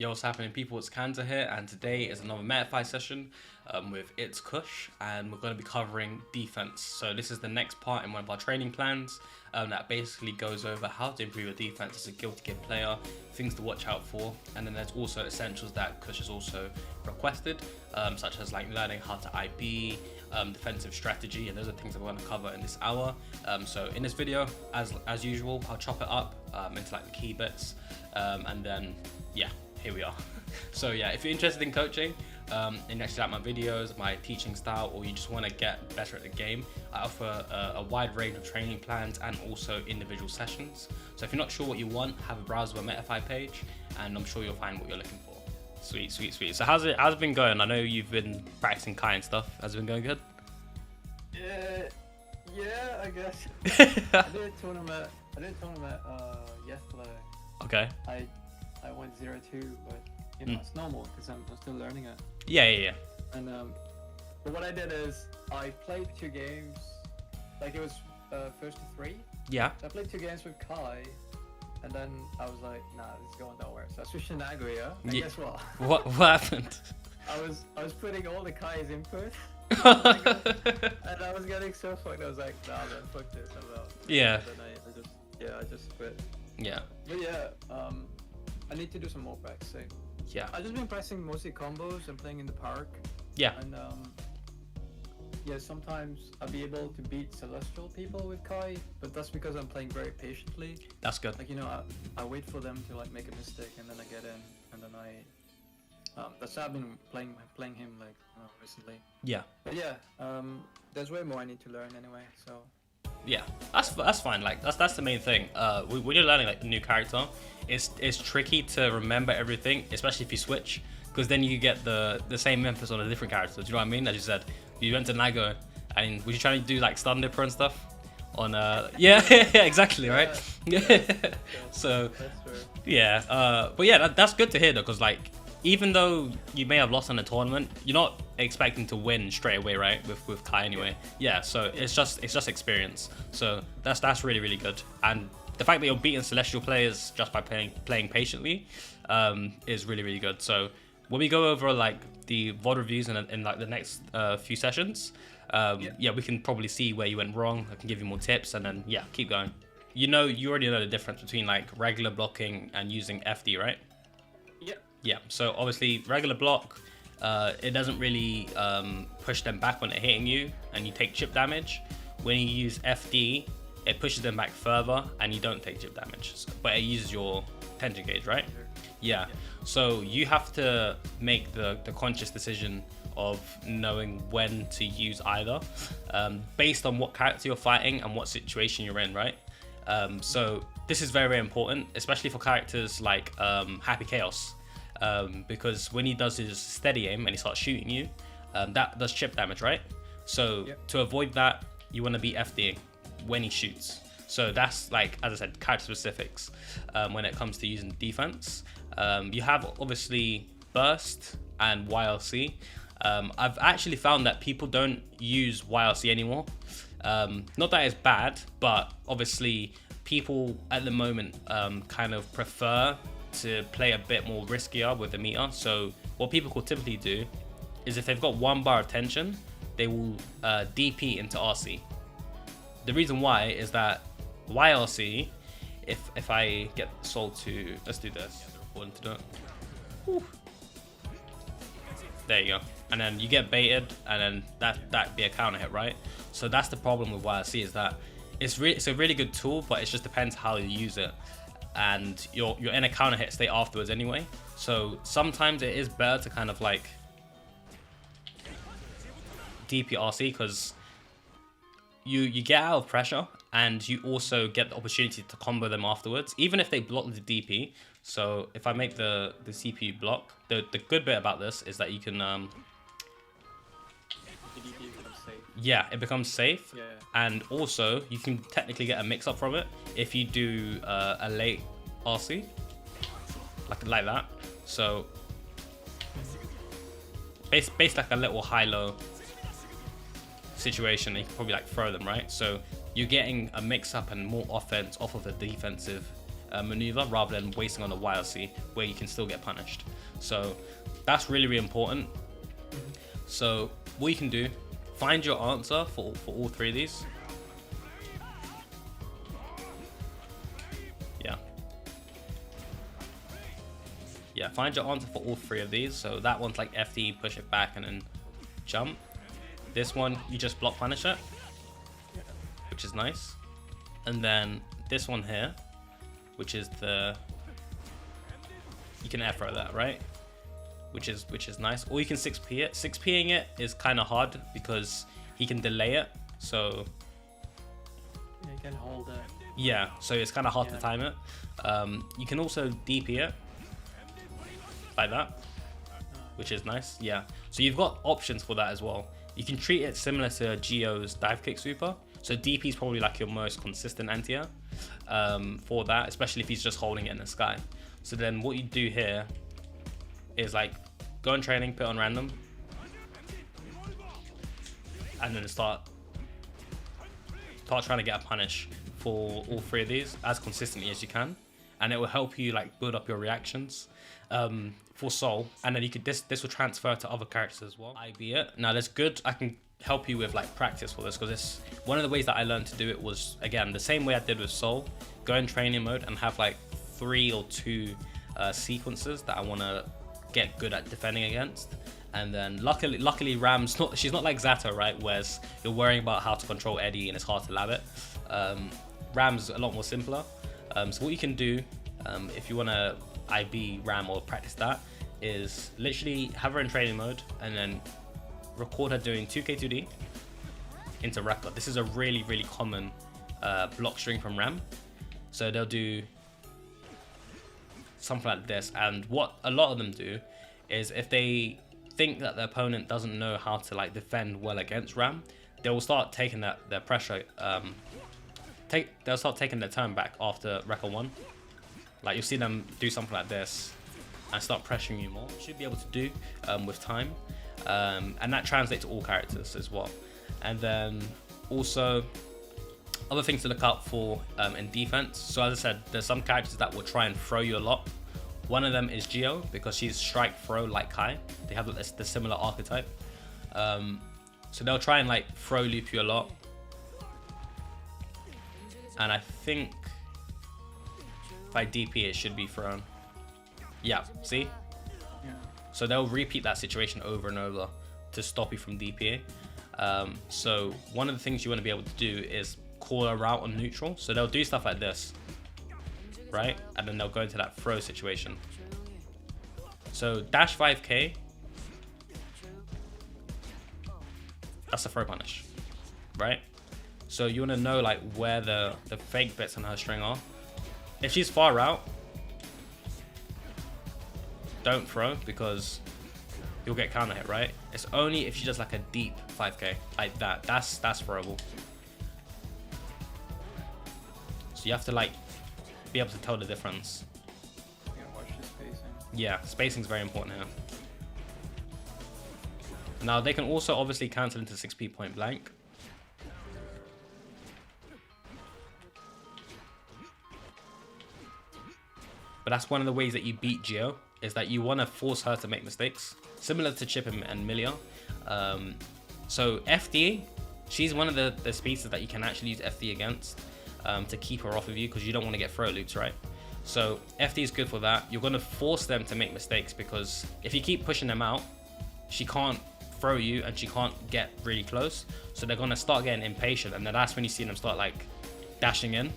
Yo, what's happening, people? It's Kanza here, and today is another Metafy session with It's Kush, and we're going to be covering defense. So this is the next part in one of our training plans that basically goes over how to improve your defense as a Guilty Gear player, things to watch out for, and then there's also essentials that Kush has also requested, such as like learning how to IB, defensive strategy, and those are things that we're going to cover in this hour. So in this video, as usual, I'll chop it up into like the key bits, and then yeah. Here we are. So yeah, if you're interested in coaching and you actually like my videos, my teaching style, or you just want to get better at the game, I offer a wide range of training plans and also individual sessions. So if you're not sure what you want, have a browse of a Metafy page and I'm sure you'll find what you're looking for. Sweet, sweet, sweet. So how's it been going? I know you've been practicing Kai and stuff. Has it been going good? Yeah, I guess. I did a tournament yesterday. Okay. I went 0-2, but you know it's normal because I'm still learning it. Yeah. And but what I did is I played 2 games, like it was first to 3. Yeah. So I played 2 games with Kai, and then I was like, nah, this is going nowhere. So I switched to Nagoya, and guess what? What happened? I was putting all the Kai's input, and I was getting so fucked. I was like, nah, man, fuck this. I'm out. Yeah. And then I just quit. Yeah. But yeah, I need to do some more practicing. Yeah. I've just been practicing mostly combos and playing in the park. Yeah. And yeah, sometimes I'll be able to beat celestial people with Kai, but that's because I'm playing very patiently. That's good. Like, you know, I wait for them to like make a mistake and then I get in, and then that's how I've been playing him like recently. Yeah. But yeah, there's way more I need to learn anyway. So. Yeah, that's fine. Like that's the main thing. When you're learning like a new character, it's tricky to remember everything, especially if you switch, because then you get the same emphasis on a different character. Do you know what I mean? As you said, you went to Nago, and were you trying to do like stun dipper and stuff on yeah exactly, right? Yeah. So That's true. yeah, but yeah, that's good to hear though, because like even though you may have lost in a tournament, you're not expecting to win straight away, right? With Kai anyway. Yeah, so it's just experience. So that's really, really good. And the fact that you're beating celestial players just by playing patiently is really, really good. So when we go over like the VOD reviews in like the next few sessions, yeah, we can probably see where you went wrong. I can give you more tips, and then yeah, keep going. You already know the difference between like regular blocking and using FD, right? Yeah, so obviously regular block, it doesn't really push them back when they're hitting you and you take chip damage. When you use FD, it pushes them back further and you don't take chip damage, but it uses your attention gauge, right? Yeah, so you have to make the conscious decision of knowing when to use either, based on what character you're fighting and what situation you're in, right? So this is very, very important, especially for characters like Happy Chaos. Because when he does his steady aim and he starts shooting you, that does chip damage, right? So to avoid that, you want to be FDing when he shoots. So that's like, as I said, character specifics when it comes to using defense. You have obviously burst and YLC. I've actually found that people don't use YLC anymore. Not that it's bad, but obviously people at the moment kind of prefer to play a bit more riskier with the meter. So what people could typically do is if they've got 1 bar of tension, they will DP into RC. The reason why is that YLC, if I get Soul to, let's do this, to do it. Whew. There you go, and then you get baited, and then that be a counter hit, right? So that's the problem with YLC, is that it's a really good tool, but it just depends how you use it. And you're in a counter hit state afterwards anyway, so sometimes it is better to kind of like DPRC, because you get out of pressure and you also get the opportunity to combo them afterwards, even if they block the DP. So if I make the CPU block, the good bit about this is that you can yeah, it becomes safe. Yeah. And also you can technically get a mix-up from it if you do a late RC like that. So based like a little high-low situation, you can probably like throw them, right? So you're getting a mix-up and more offense off of the defensive maneuver rather than wasting on the YLC where you can still get punished. So that's really, really important. So what you can do, find your answer for all 3 of these. Yeah, find your answer for all 3 of these. So that one's like FD, push it back, and then jump. This one, you just block punish it, which is nice. And then this one here, which is the, you can air throw that, right? Which is nice. Or you can 6P it. 6Ping it is kind of hard because he can delay it. So yeah, you can hold it. Yeah, so it's kind of hard to time it. You can also DP it like that, which is nice. Yeah, so you've got options for that as well. You can treat it similar to Geo's dive kick super. So DP is probably like your most consistent anti-air for that, especially if he's just holding it in the sky. So then what you do here is like go in training, put on random, and then start trying to get a punish for all 3 of these as consistently as you can, and it will help you like build up your reactions for Soul, and then you could this will transfer to other characters as well. IB it. Now there's good, I can help you with like practice for this, because it's one of the ways that I learned to do it was, again, the same way I did with Soul. Go in training mode and have like 3 or 2 sequences that I want to get good at defending against. And then luckily Ram's not, she's not like Zato, right, whereas you're worrying about how to control Eddie and it's hard to lab it. Ram's a lot more simpler. So what you can do if you want to IB Ram or practice that is literally have her in training mode and then record her doing 2K2D into record. This is a really, really common block string from Ram. So they'll do something like this, and what a lot of them do is if they think that the opponent doesn't know how to like defend well against Ram, they will start taking their pressure, they'll start taking their turn back after record 1. Like you'll see them do something like this and start pressuring you more. You should be able to do with time, and that translates to all characters as well. And then also other things to look out for in defense. So as I said, there's some characters that will try and throw you a lot. One of them is Geo, because she's strike throw like Kai. They have the similar archetype. So they'll try and like throw loop you a lot. And I think if I DP it should be thrown. Yeah, see? Yeah. So they'll repeat that situation over and over to stop you from DPA. So one of the things you want to be able to do is call a route on neutral. So they'll do stuff like this, right? And then they'll go into that throw situation. So dash 5k, that's a throw punish, right? So you want to know like where the fake bits on her string are. If she's far out, don't throw, because you'll get counter hit, right? It's only if she does like a deep 5k like that, that's throwable. So you have to like be able to tell the difference. Yeah, watch the spacing. Yeah, spacing is very important here. Now they can also obviously cancel into 6p point blank. But that's one of the ways that you beat Geo, is that you want to force her to make mistakes, similar to Chip and Milia. So FD, she's one of the species that you can actually use FD against to keep her off of you, because you don't want to get throw loops, right? So FD is good for that. You're going to force them to make mistakes, because if you keep pushing them out, she can't throw you and she can't get really close. So they're going to start getting impatient, and then that's when you see them start like dashing in.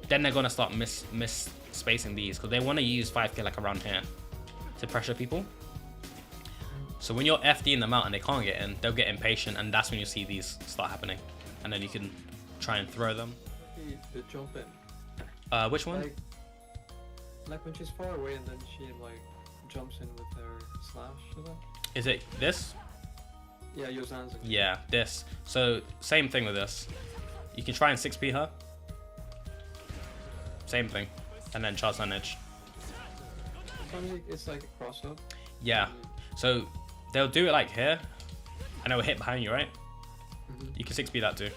Then they're going to start miss spacing these, because they want to use 5k like around here to pressure people. So when you're FDing them out and they can't get in, they'll get impatient, and that's when you see these start happening, and then you can try and throw them. The jump in. Which one? Like when she's far away and then she like jumps in with her slash. Is it this? Yeah, Yozan's. Yeah, this. So same thing with this. You can try and 6p her. Same thing. And then charge on edge. It's like a cross up. Yeah. So they'll do it like here, and it'll hit behind you, right? Mm-hmm. You can 6p that too.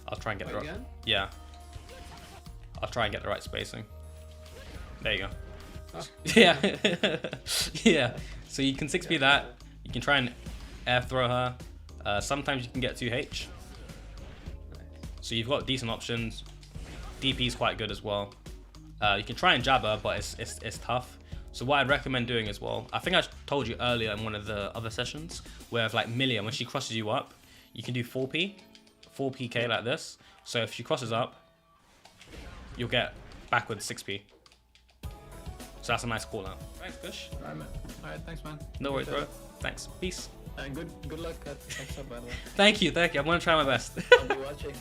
I'll try and get the rock. Again? Yeah. I'll try and get the right spacing. There you go. Oh. Yeah. Yeah. So you can 6B that. You can try and air throw her. Sometimes you can get 2H. So you've got decent options. DP is quite good as well. You can try and jab her, but it's tough. So what I'd recommend doing as well, I think I told you earlier in one of the other sessions, where if like Millia, when she crosses you up, you can do 4PK like this. So if she crosses up, you'll get backwards 6P. So that's a nice call out. Thanks, Kush. Alright, thanks, man. No worries, bro. Thanks. Peace. And good luck at Kanza, by the way. Thank you. I'm gonna try my best. I'll be watching.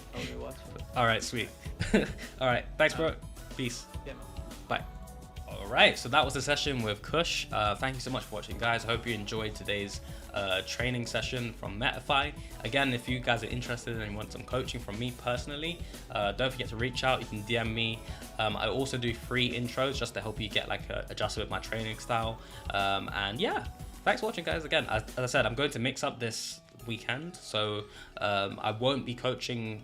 All right, sweet. All right, thanks, bro. Peace. Yeah, man. Bye. All right, so that was the session with Kush. Thank you so much for watching, guys. I hope you enjoyed today's training session from Metafy. Again, if you guys are interested and want some coaching from me personally, don't forget to reach out. You can DM me. I also do free intros just to help you get like adjusted with my training style. And yeah, thanks for watching, guys. Again, as I said, I'm going to mix up this weekend, so I won't be coaching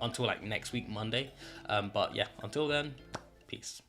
until like next week, Monday. But yeah, until then, peace.